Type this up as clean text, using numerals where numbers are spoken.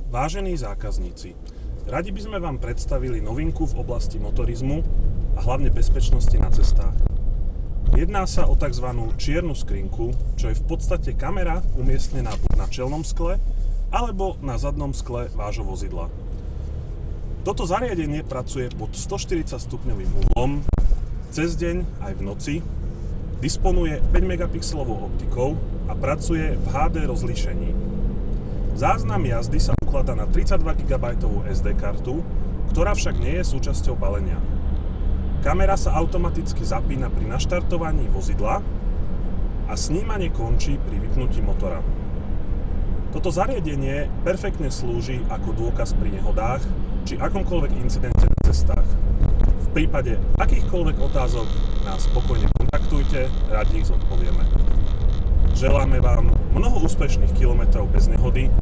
Vážení zákazníci, radi by sme vám predstavili novinku v oblasti motorizmu a hlavne bezpečnosti na cestách. Jedná sa o tzv. Čiernu skrinku, čo je v podstate kamera umiestnená buď na čelnom skle alebo na zadnom skle vášho vozidla. Toto zariadenie pracuje pod 140 stupňovým uhlom, cez deň aj v noci, disponuje 5 megapixelovou optikou a pracuje v HD rozlíšení. Záznam jazdy sa ukladá na 32 GB SD kartu, ktorá však nie je súčasťou balenia. Kamera sa automaticky zapína pri naštartovaní vozidla a snímanie končí pri vypnutí motora. Toto zariadenie perfektne slúži ako dôkaz pri nehodách či akomkoľvek incidente na cestách. V prípade akýchkoľvek otázok nás spokojne kontaktujte, radi ich zodpovieme. Želáme vám mnoho úspešných kilometrov bez nehody